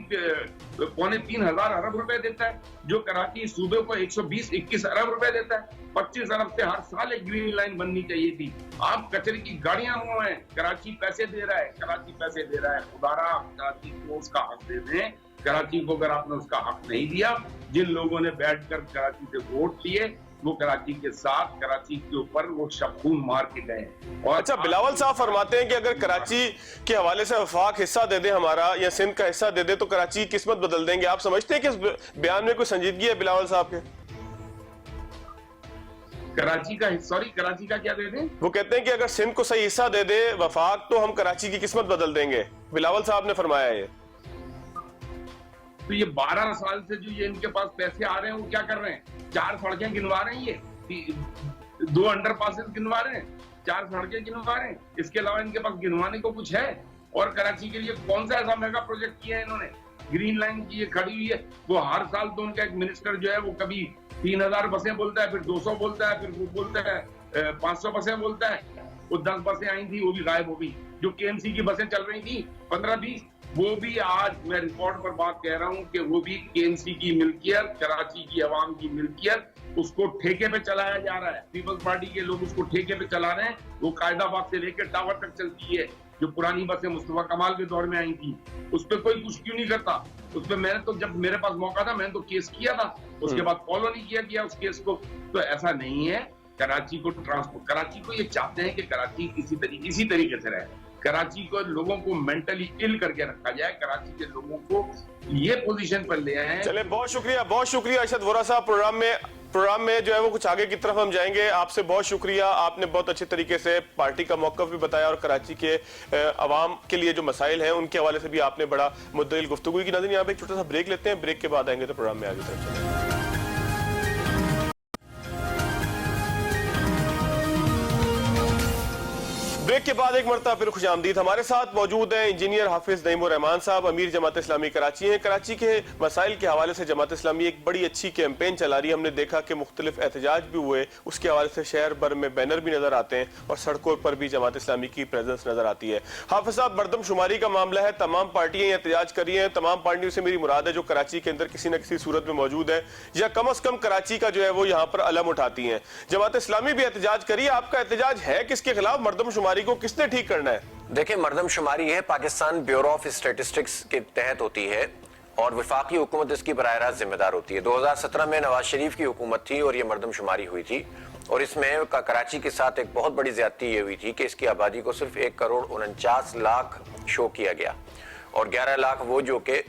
3,500 अरब रुपए देता है, जो कराची सूबे को 120-21 अरब रुपए देता है। 25 अरब से हर साल एक ग्रीन लाइन बननी चाहिए थी। आप कचरे की गाड़ियां हुआ है, कराची पैसे दे रहा है, कराची पैसे दे रहा है। खुदारा कराची को उसका हक दे दें। कराची को अगर आपने उसका हक नहीं दिया, जिन लोगों ने बैठकर कराची से वोट लिए वो कराची के साथ, कराची के ऊपर वो शबून मार के गए। और अच्छा, बिलावल साहब फरमाते हैं कि अगर कराची के हवाले से वफाक हिस्सा दे दे हमारा या सिंध का हिस्सा दे दे तो कराची की किस्मत बदल देंगे। आप समझते हैं कि इस बयान में कोई संजीदगी है बिलावल साहब के? कराची का क्या दे दें? वो कहते हैं कि अगर सिंध को सही हिस्सा दे दे वफाक तो हम कराची की किस्मत बदल देंगे। बिलावल साहब ने फरमाया ये। तो ये 12 साल से जो ये इनके पास पैसे आ रहे हैं वो क्या कर रहे हैं? 4 सड़कें गिनवा रहे हैं, ये 2 अंडरपासेस गिनवा रहे हैं, 4 सड़कें गिनवा रहे हैं। इसके अलावा इनके पास गिनवाने को कुछ है? और कराची के लिए कौन सा ऐसा मेगा प्रोजेक्ट किया है इन्होंने? ग्रीन लाइन की ये खड़ी हुई है, वो हर साल तो उनका एक मिनिस्टर जो है वो कभी 3000 बसें बोलता है, फिर 200 बोलता है, फिर वो बोलता है 500 बसें बोलता है। वो 10 बसें आई थी, वो भी गायब हो गई। जो केएमसी की बसें चल रही थी 15-20, वो भी आज मैं रिकॉर्ड पर बात कह रहा हूं कि वो भी केएमसी की मिल्कियत, कराची की आवाम की मिल्कियत, उसको ठेके पे चलाया जा रहा है। पीपल्स पार्टी के लोग उसको ठेके पे चला रहे हैं। वो कायदाबाद से लेकर टावर तक चलती है। जो पुरानी बसें मुस्तफा कमाल के दौर में आई थी, उस पर कोई कुछ क्यों नहीं करता? उस पर मैंने तो, जब मेरे पास मौका था, मैंने तो केस किया था, उसके बाद फॉलो नहीं किया गया उस केस को। तो ऐसा नहीं है। कराची को ये चाहते हैं कि कराची इसी तरीके से रहे। कराची को लोगों को मेंटली इल करके रखा जाए, कराची के लोगों को ये पोजीशन पर ले आए हैं। चले, बहुत शुक्रिया अरशद वोरा साहब। प्रोग्राम में जो है वो कुछ आगे की तरफ हम जाएंगे। आपसे बहुत शुक्रिया, आपने बहुत अच्छे तरीके से पार्टी का मौक़िफ़ भी बताया और कराची के अवाम के लिए जो मसाइल हैं उनके हवाले से भी आपने बड़ा मुद्दइल गुफ्तगू की। नाज़रीन, यहाँ पे एक छोटा सा ब्रेक लेते हैं, ब्रेक के बाद आएंगे तो प्रोग्राम में आगे तरफ चलेंगे। ब्रेक के बाद एक मरतबा फिर खुशामदीद। हमारे साथ मौजूद हैं इंजीनियर हाफिज नईमुर रहमान साहब, अमीर जमात इस्लामी कराची हैं। कराची के मसाइल के हवाले से जमात इस्लामी एक बड़ी अच्छी कैंपेन चला रही है। हमने देखा कि मुख्तलिफ एहतजाज भी हुए, उसके हवाले से शहर भर में बैनर भी नजर आते हैं और सड़कों पर भी जमात इस्लामी की प्रेजेंस नजर आती है। हाफिज साहब, मरदमशुमारी का मामला है, तमाम पार्टियां एहतजाज कर रही हैं। तमाम पार्टियों से मेरी मुराद है जो कराची के अंदर किसी न किसी सूरत में मौजूद है या कम अज कम कराची का जो है वो यहाँ पर अलम उठाती है। जमात इस्लामी भी एहतजाज करी है। आपका एहतजाज है किसके खिलाफ? मरदमशुमारी को किसने ठीक करना है? देखिए, मरदमशुमारी है पाकिस्तान ब्यूरो ऑफ स्टैटिस्टिक्स के तहत होती है और वफाकी हुकूमत इसकी बराह रास्त जिम्मेदार होती है। 2017 में नवाज शरीफ की हुकूमत थी और ये मरदमशुमारी हुई थी और इसमें कराची के साथ एक बहुत बड़ी ज्यादती ये हुई थी कि इसकी आबादी को सिर्फ 1 करोड़ 49 लाख शो किया गया और 11 लाख वो जो कि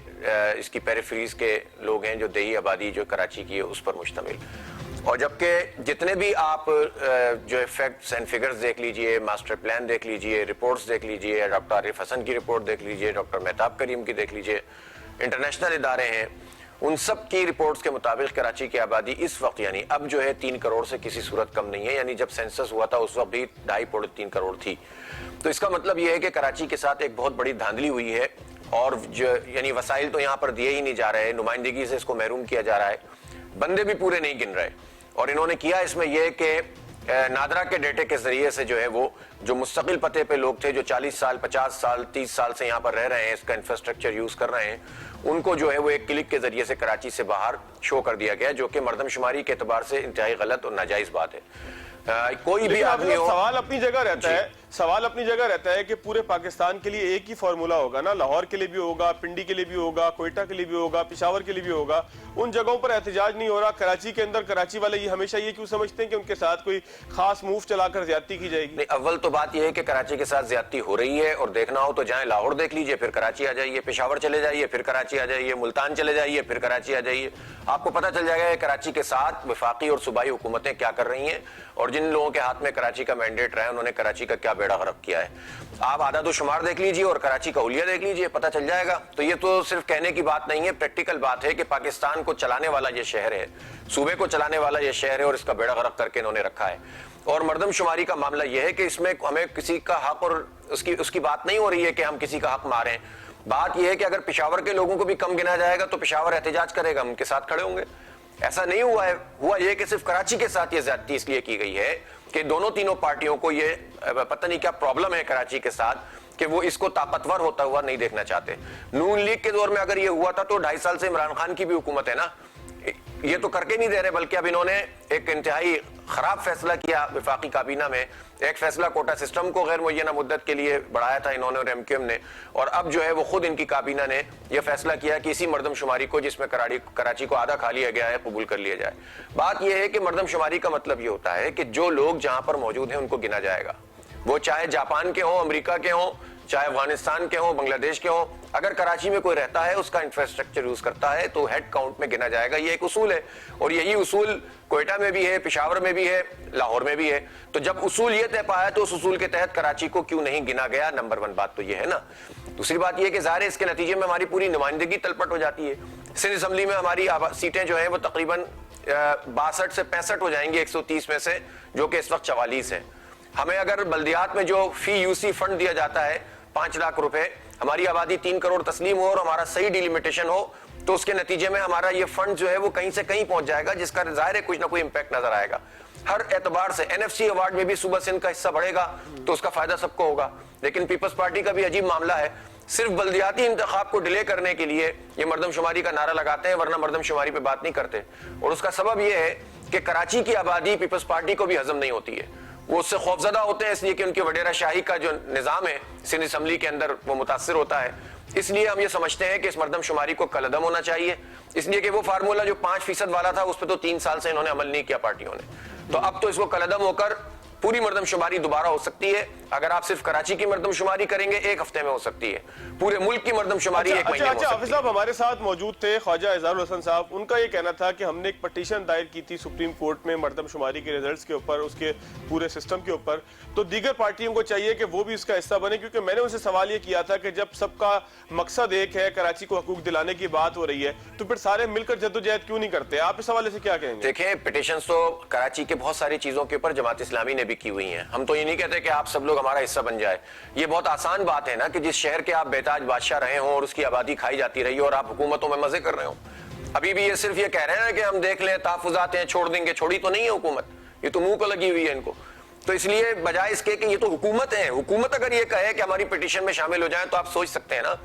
इसकी पेरिफेरीज के लोग हैं, जो देही आबादी जो कराची की है उस पर मुश्तमिल। और जबकि जितने भी आप जो है फैक्ट्स एंड फिगर्स देख लीजिए, मास्टर प्लान देख लीजिए, रिपोर्ट्स देख लीजिए, डॉक्टर आरिफ हसन की रिपोर्ट देख लीजिए, डॉक्टर मेहताब करीम की देख लीजिए, इंटरनेशनल इदारे हैं, उन सब की रिपोर्ट्स के मुताबिक कराची की आबादी इस वक्त यानी अब जो है 3 करोड़ से किसी सूरत कम नहीं है। यानी जब सेंसस हुआ था उस वक्त भी 2.5-3 करोड़ थी। तो इसका मतलब यह है कि कराची के साथ एक बहुत बड़ी धांधली हुई है और यानी वसाइल तो यहाँ पर दिए ही नहीं जा रहे, नुमाइंदगी से इसको महरूम किया जा रहा है, बंदे भी पूरे नहीं गिन रहे। और इन्होंने किया इसमें यह कि नादरा के डेटे के जरिए से जो है वो जो मुस्तकिल पते पे लोग थे, जो 40 साल 50 साल 30 साल से यहाँ पर रह रहे हैं, इसका इंफ्रास्ट्रक्चर यूज कर रहे हैं, उनको जो है वो एक क्लिक के जरिए से कराची से बाहर शो कर दिया गया, जो कि मरदमशुमारी के एतबार से इंतहाई गलत और नाजायज बात है। कोई भी आदमी हो, सवाल अपनी जगह रहता है सवाल अपनी जगह रहता है कि पूरे पाकिस्तान के लिए एक ही फॉर्मूला होगा ना, लाहौर के लिए भी होगा, पिंडी के लिए भी होगा, कोयटा के लिए भी होगा, पिशावर के लिए भी होगा। उन जगहों पर एहतजाज नहीं हो रहा, कराची के अंदर कराची वाले ये हमेशा ये क्यों समझते हैं कि उनके साथ कोई खास मूव चलाकर ज्यादती की जाएगी? नहीं, अव्वल तो बात यह है कि कराची के साथ ज्यादती हो रही है, और देखना हो तो जाएं लाहौर देख लीजिए, फिर कराची आ जाइए, पेशावर चले जाइए, फिर कराची आ जाइए, मुल्तान चले जाइए, फिर कराची आ जाइए, आपको पता चल जाएगा कराची के साथ वफाकी और सूबाई हुकूमतें क्या कर रही हैं, और जिन लोगों के हाथ में कराची का मैंडेट रहा है उन्होंने कराची का क्या बेड़ा गर्क किया है। आप आदादुशुमार देख लीजिए और कराची का हुलिया देख लीजिए, पता चल जाएगा। तो ये तो सिर्फ कहने की बात नहीं है, प्रैक्टिकल बात है कि पाकिस्तान को चलाने वाला ये शहर है, सूबे को चलाने वाला ये शहर है, और इसका बेड़ा गर्क करके इन्होंने रखा है। और मर्दमशुमारी का मामला यह है कि इसमें हमें किसी का हक और उसकी बात नहीं हो रही है कि हम किसी का हक मारें। बात यह है कि अगर पेशावर के लोगों को भी कम गिना जाएगा तो पेशावर एहतजाज करेगा, हम उनके साथ खड़े होंगे। ऐसा नहीं हुआ है, हुआ यह कि सिर्फ कराची के साथ ये ज्यादती इसलिए की गई है कि दोनों तीनों पार्टियों को ये पता नहीं क्या प्रॉब्लम है कराची के साथ कि वो इसको ताकतवर होता हुआ नहीं देखना चाहते। नून लीग के दौर में अगर ये हुआ था तो 2.5 साल से इमरान खान की भी हुकूमत है ना, ये तो करके नहीं दे रहे, बल्कि अब इन्होंने एक इंतहाई खराब फैसला किया वफाकी काबीना में। एक फैसला कोटा सिस्टम को गैर मुय्यना मुद्दत के लिए बढ़ाया था इन्होंने और एमक्यूएम ने, और अब जो है वो खुद इनकी काबीना ने यह फैसला किया कि इसी मर्दमशुमारी को जिसमें कराची को आधा खा लिया गया है कबूल कर लिया जाए। बात यह है कि मर्दमशुमारी का मतलब यह होता है कि जो लोग जहां पर मौजूद हैं उनको गिना जाएगा, वो चाहे जापान के हों, अमेरिका के हों, चाहे अफगानिस्तान के हों, बांग्लादेश के हों। अगर कराची में कोई रहता है, उसका इंफ्रास्ट्रक्चर यूज करता है तो हेड काउंट में गिना जाएगा। ये एक उसूल है, और यही उसूल कोयटा में भी है, पेशावर में भी है, लाहौर में भी है। तो जब उसूल ये तय पाया तो उस उसूल के तहत कराची को क्यों नहीं गिना गया, नंबर 1 बात तो ये है ना। दूसरी बात यह कि ज़ाहिर है इसके नतीजे में हमारी पूरी नुमाइंदगी तलपट हो जाती है। सिंध असम्बली में हमारी सीटें जो है वो तकरीबन 62 से 65 हो जाएंगी 130 में से, जो कि इस वक्त 44 है। हमें अगर बल्दियात में जो फी यूसी फंड दिया जाता है 5 लाख रुपए, हमारी आबादी 3 करोड़ तस्लीम हो और हमारा सही डिलिमिटेशन हो, तो उसके नतीजे में हमारा ये फंड जो है वो कहीं से कहीं पहुंच जाएगा, जिसका जाहिर है कुछ ना कोई इंपैक्ट नजर आएगा हर एतबार से। एनएफसी अवार्ड में भी सूबा सिंध का हिस्सा बढ़ेगा तो उसका फायदा सबको होगा। लेकिन पीपल्स पार्टी का भी अजीब मामला है, सिर्फ बल्दियाती इंतखाब को डिले करने के लिए ये मर्दमशुमारी का नारा लगाते हैं, वरना मर्दमशुमारी पे बात नहीं करते। और उसका सबब यह है कि कराची की आबादी पीपल्स पार्टी को भी हजम नहीं होती है, वो उससे खौफजदा होते हैं, इसलिए कि उनकी वडेरा शाही का जो निजाम है सिंध असम्बली के अंदर वो मुतासिर होता है। इसलिए हम ये समझते हैं कि इस मर्दमशुमारी को कलअदम होना चाहिए, इसलिए कि वो फार्मूला जो 5% वाला था उस पर तो 3 साल से इन्होंने अमल नहीं किया पार्टियों ने। तो अब तो इसको कलअदम होकर पूरी मर्दमशुमारी दोबारा हो सकती है। अगर आप सिर्फ कराची की मर्दमशुमारी करेंगे 1 हफ्ते में हो सकती है, पूरे मुल्क की मर्दमशुमारी 1 महीने में हो सकती है। हाफिज साहब हमारे साथ मौजूद थे ख्वाजा एजाजुल हसन साहब, उनका ये कहना था कि हमने एक पटिशन दायर की थी सुप्रीम कोर्ट में मर्दमशुमारी के रिजल्ट्स के ऊपर, उसके पूरे सिस्टम के ऊपर, तो दीगर पार्टियों को चाहिए कि वो भी इसका हिस्सा बने, क्योंकि मैंने उनसे सवाल ये किया था कि जब सबका मकसद एक है, कराची को हकूक दिलाने की बात हो रही है, तो फिर सारे मिलकर जद्दोजहद क्यों नहीं करते? आप इस हवाले से क्या कहेंगे? देखें, पिटिशन तो कराची के बहुत सारी चीजों के ऊपर जमात इस्लामी ने भी की हुई है। हम तो ये नहीं कहते कि आप सब लोग हमारा हिस्सा बन जाए। ये बहुत आसान बात है ना कि जिस शहर के आप बेताज बादशाह रहे हों और उसकी आबादी खाई जाती रही हो और आप हुकूमतों में मजे कर रहे हो। अभी भी ये सिर्फ ये कह रहे हैं कि हम देख लें, तहफ़्फ़ुज़ात हैं, छोड़ देंगे। छोड़ी तो नहीं है हुकूमत, ये तो मुंह को लगी हुई है इनको। तो इसलिए बजाय इसके कि ये तो हुकूमत है, हुकूमत अगर ये कहे कि हमारी पिटिशन में शामिल हो जाए तो आप सोच सकते हैं ना,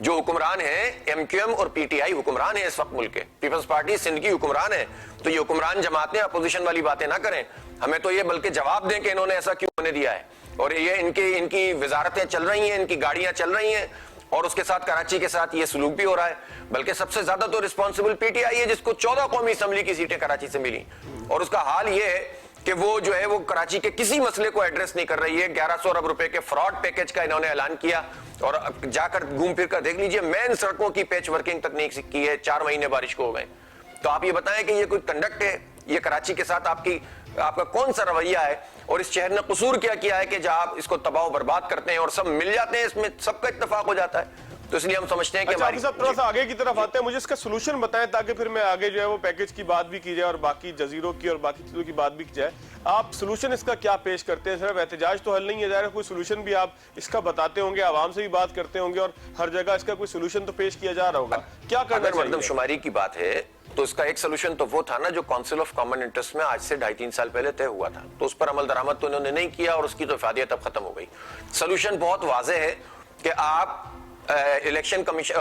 जो हुक्मरान है एमक्यूएम और पीटीआई हुक्मरान है इस वक्त मुल्क के, पीपल्स पार्टी सिंध की हुक्मरान है, तो ये हुक्मरान जमातें अपोजिशन वाली बातें ना करें। हमें तो ये बल्कि जवाब दें कि इन्होंने ऐसा क्यों होने दिया है। और ये इनकी वजारतें चल रही हैं, इनकी गाड़ियां चल रही हैं, और उसके साथ कराची के साथ ये सलूक भी हो रहा है। बल्कि सबसे ज्यादा तो रिस्पॉन्सिबल पीटीआई है, जिसको 14 कौमी असम्बली की सीटें कराची से मिली, और उसका हाल ये है कि वो जो है वो कराची के किसी मसले को एड्रेस नहीं कर रही है। 1100 अरब रुपए के फ्रॉड पैकेज का इन्होंने ऐलान किया, और जाकर घूम फिर कर देख लीजिए, मेन सड़कों की पैच वर्किंग तकनीक की है, 4 महीने बारिश को हो गए। तो आप ये बताएं कि ये कोई कंडक्ट है? ये कराची के साथ आपका कौन सा रवैया है? और इस शहर ने कसूर क्या किया है कि जब आप इसको तबाह बर्बाद करते हैं और सब मिल जाते हैं, इसमें सबका इत्तेफाक हो जाता है। तो इसलिए हम समझते हैं कि अच्छा, साहब थोड़ा सा आगे की तरफ आते हैं, मुझे इसका सोल्यूशन बताएं ताकि फिर मैं आगे जो है वो पैकेज की बात भी की जाए और बाकी जजीरों की और बाकी चीजों की बात भी की जाए। आप सोल्यूशन इसका क्या पेश करते हैं? सिर्फ एहतजाज तो हल नहीं है, ज़ाहिर है कोई सोल्यूशन भी आप इसका बताते होंगे, आवाम से भी बात करते होंगे, और हर जगह इसका कोई सोल्यूशन तो पेश किया जा रहा होगा। क्या करना चाहिए? मर्दमशुमारी की बात है तो इसका एक सोल्यूशन तो वो था ना जो काउंसिल ऑफ कॉमन इंटरेस्ट में आज से 2.5-3 साल पहले तय हुआ था, तो उस पर अमल दरामद तो इन्होंने नहीं किया और उसकी तो इफादियत अब खत्म हो गई। सोल्यूशन बहुत वाज़ेह है कि आप election commission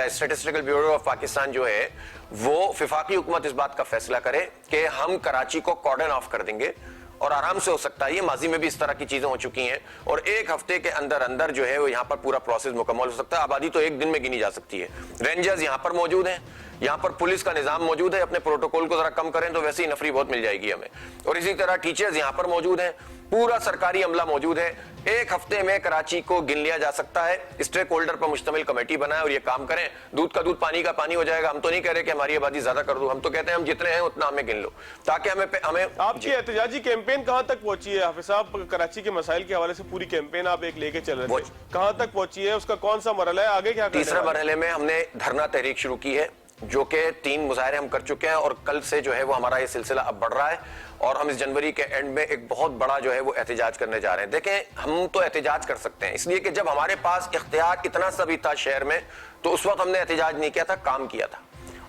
statistical bureau of Pakistan जो है वो वफाकी हुकूमत इस बात का फैसला करे कि हम कराची को कॉर्डन ऑफ कर देंगे और आराम से हो सकता है। ये माजी में भी इस तरह की चीजें हो चुकी हैं और एक हफ्ते के अंदर अंदर जो है वो यहाँ पर पूरा प्रोसेस मुकम्मल हो सकता है। आबादी तो एक दिन में गिनी जा सकती है। रेंजर्स यहाँ पर मौजूद हैं, यहाँ पर पुलिस का निजाम मौजूद है। अपने प्रोटोकॉल को जरा कम करें तो वैसे ही नफरी बहुत मिल जाएगी हमें। और इसी तरह टीचर्स यहाँ पर मौजूद हैं, पूरा सरकारी अमला मौजूद है। एक हफ्ते में कराची को गिन लिया जा सकता है। स्टेक होल्डर पर मुश्तमिल कमेटी बनाए और ये काम करें। दूध का दूध पानी का पानी हो जाएगा। हम तो नहीं कह रहे कि हमारी आबादी ज्यादा कर दो, हम तो कहते हैं हम जितने हैं उतना हमें गिन लो, ताकि हमें आपकी एहतजाजी कैंपेन कहां तक पहुंची है हाफिज साहब? कराची के मसाइल के हवाले से पूरी कैंपेन आप एक लेके चल रहे थे, कहां तक पहुंची है? उसका कौन सा मरहला है? आगे क्या? तीसरे मरहले में हमने धरना तहरीक शुरू की है, जो कि 3 मुजाहरे हम कर चुके हैं और कल से जो है वो हमारा ये सिलसिला अब बढ़ रहा है और हम इस जनवरी के एंड में एक बहुत बड़ा जो है वो एहतजाज करने जा रहे हैं। देखें, हम तो एहतजाज कर सकते हैं इसलिए कि जब हमारे पास इख्तियार इतना सा भी था शहर में, तो उस वक्त हमने एहतजाज नहीं किया था, काम किया था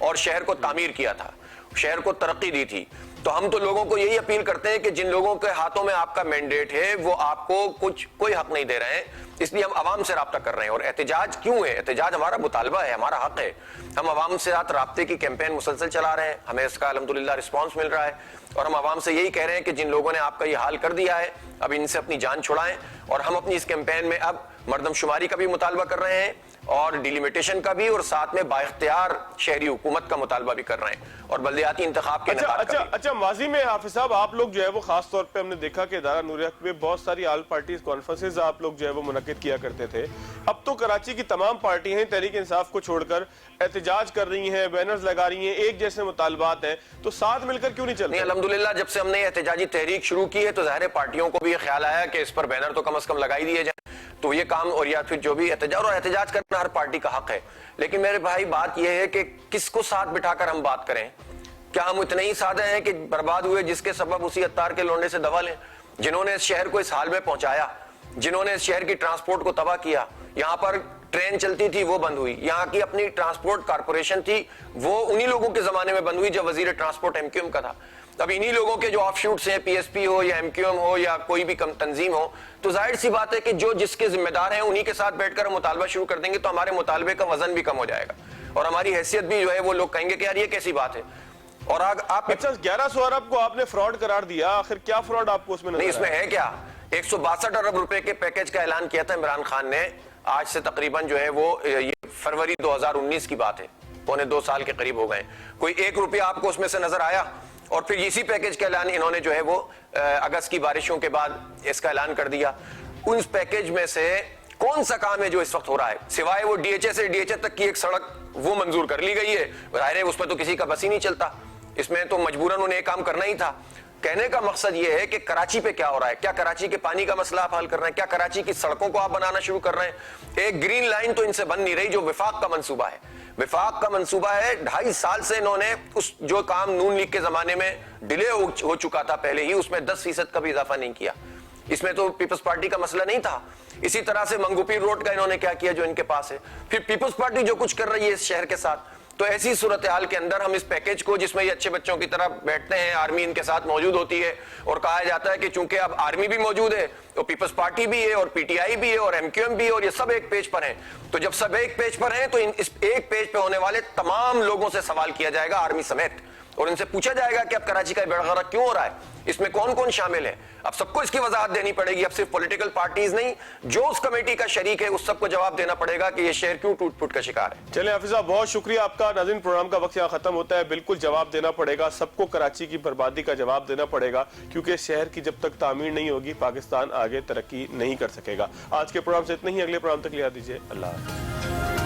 और शहर को तामीर किया था, शहर को तरक्की दी थी। तो हम तो लोगों को यही अपील करते हैं कि जिन लोगों के हाथों में आपका मैंडेट है वो आपको कोई हक नहीं दे रहे हैं, इसलिए हम आवाम से राब्ता कर रहे हैं। और एहतजाज क्यों है? एहतजाज हमारा मुतालबा है, हमारा हक है। हम आवाम से साथ राब्ते की कैंपेन मुसलसल चला रहे हैं, हमें इसका अल्हम्दुलिल्लाह रिस्पांस मिल रहा है और हम आवाम से यही कह रहे हैं कि जिन लोगों ने आपका ये हाल कर दिया है, अब इनसे अपनी जान छुड़ाएं। और हम अपनी इस कैंपेन में अब मरदमशुमारी का भी मुतालबा कर रहे हैं और डिलिमिटेशन का भी, और साथ में बाइख्तियार शहरी हुकूमत का मुतालबा भी कर रहे हैं और बल्दियाती इंतखाब के अच्छा, माजी में हाफिज साहब आप लोग जो है वो खास तौर पे हमने देखा कि इदारा नूर हक में बहुत सारी आल पार्टी कॉन्फ्रेंसेज आप लोग जो है वो मुनक्किद किया करते थे। अब तो कराची की तमाम पार्टियां तहरीक इंसाफ को छोड़कर एहतजाज कर रही हैं, बैनर्स लगा रही हैं, एक जैसे मुतालबात हैं, तो साथ मिलकर क्यों नहीं चल रहे? अल्हम्दुलिल्लाह जब से हमने एहतजाजी तहरीक शुरू की है तो ज़ाहिर पार्टियों को भी ये ख्याल आया कि इस पर बैनर तो कम से कम लगाई दिए जाए, तो ये काम, और या फिर जो भी एहतजाज करना हर पार्टी का हक है। लेकिन मेरे भाई बात यह है कि किसको साथ बिठाकर हम बात करें? क्या हम इतने ही सादे हैं कि बर्बाद हुए जिसके सबब उसी अत्तार के लोंडे से दवा लें? जिन्होंने इस शहर को इस हाल में पहुंचाया, जिन्होंने इस शहर की ट्रांसपोर्ट को तबाह किया, यहाँ पर ट्रेन चलती थी वो बंद हुई, यहाँ की अपनी ट्रांसपोर्ट कारपोरेशन थी वो उन्हीं लोगों के जमाने में बंद हुई जब वजीर ट्रांसपोर्ट एमक्यूएम का था। अब इन्हीं लोगों के जो ऑफशूट्स हैं, पीएसपी हो या एमक्यूएम हो या कोई भी तंजीम हो, तो जाहिर सी बात है कि जो जिसके जिम्मेदार हैं उन्हीं के साथ बैठकर हम मुतालबा शुरू कर देंगे तो हमारे मुतालबे का वजन भी कम हो जाएगा और हमारी हैसियत भी जो है वो लोग कहेंगे कि यार ये कैसी बात है। और आप अच्छा, 1100 अरब को आपने फ्रॉड करार दिया, आखिर क्या फ्रॉड आपको उसमें नहीं? इसमें है क्या? 162 अरब रुपए के पैकेज का ऐलान किया था इमरान खान ने, आज से तकरीबन जो है वो ये फरवरी 2019 की बात है, पौने 2 साल के करीब हो गए। कोई 1 रुपया आपको उसमें से नजर आया? और फिर इसी पैकेज का ऐलान इन्होंने जो है वो अगस्त की बारिशों के बाद इसका ऐलान कर दिया। उन पैकेज में से कौन सा काम है जो इस वक्त हो रहा है? सिवाय वो डीएचए से डीएचए तक की एक सड़क वो मंजूर कर ली गई है, जाहिर है उसमें तो किसी का बस ही नहीं चलता, इसमें तो मजबूरन उन्हें काम करना ही था। कहने का मकसद यह है कि कराची पे क्या हो रहा है, क्या कराची के पानी का मसला आप हल कर रहे हैं, क्या कराची की सड़कों को आप बनाना शुरू कर रहे हैं? एक ग्रीन लाइन तो इनसे बन नहीं रही जो विफाक का मंसूबा है। विफाक का मंसूबा है, 2.5 साल से इन्होंने उस जो काम नून लीग के जमाने में डिले हो चुका था पहले ही, उसमें 10% का भी इजाफा नहीं किया। इसमें तो पीपल्स पार्टी का मसला नहीं था। इसी तरह से मंगूपीर रोड का इन्होंने क्या किया जो इनके पास है, फिर पीपल्स पार्टी जो कुछ कर रही है इस शहर के साथ। तो ऐसी सूरत हाल के अंदर हम इस पैकेज को, जिसमें ये अच्छे बच्चों की तरह बैठते हैं, आर्मी इनके साथ मौजूद होती है और कहा जाता है कि चूंकि अब आर्मी भी मौजूद है तो पीपल्स पार्टी भी है और पीटीआई भी है और एमक्यूएम भी है और ये सब एक पेज पर हैं, तो जब सब एक पेज पर हैं तो इस एक पेज पे होने वाले तमाम लोगों से सवाल किया जाएगा, आर्मी समेत, और इनसे पूछा जाएगा कि अब कराची का बेड़गरा क्यों हो रहा है, इसमें कौन कौन शामिल है। अब सबको इसकी वजाहत देनी पड़ेगी। अब सिर्फ पॉलिटिकल पार्टीज नहीं, जो उस कमेटी का शरीक है उस सबको जवाब देना पड़ेगा कि ये शहर क्यों टूट फूट का शिकार है। चलिए हाफिज साहब, बहुत शुक्रिया आपका। नाज़रीन, प्रोग्राम का वक्त यहाँ खत्म होता है। बिल्कुल जवाब देना पड़ेगा, सबको कराची की बर्बादी का जवाब देना पड़ेगा, क्योंकि शहर की जब तक तामीर नहीं होगी पाकिस्तान आगे तरक्की नहीं कर सकेगा। आज के प्रोग्राम से इतना ही, अगले प्रोग्राम तक लिया दीजिए। अल्लाह हाफ़िज़।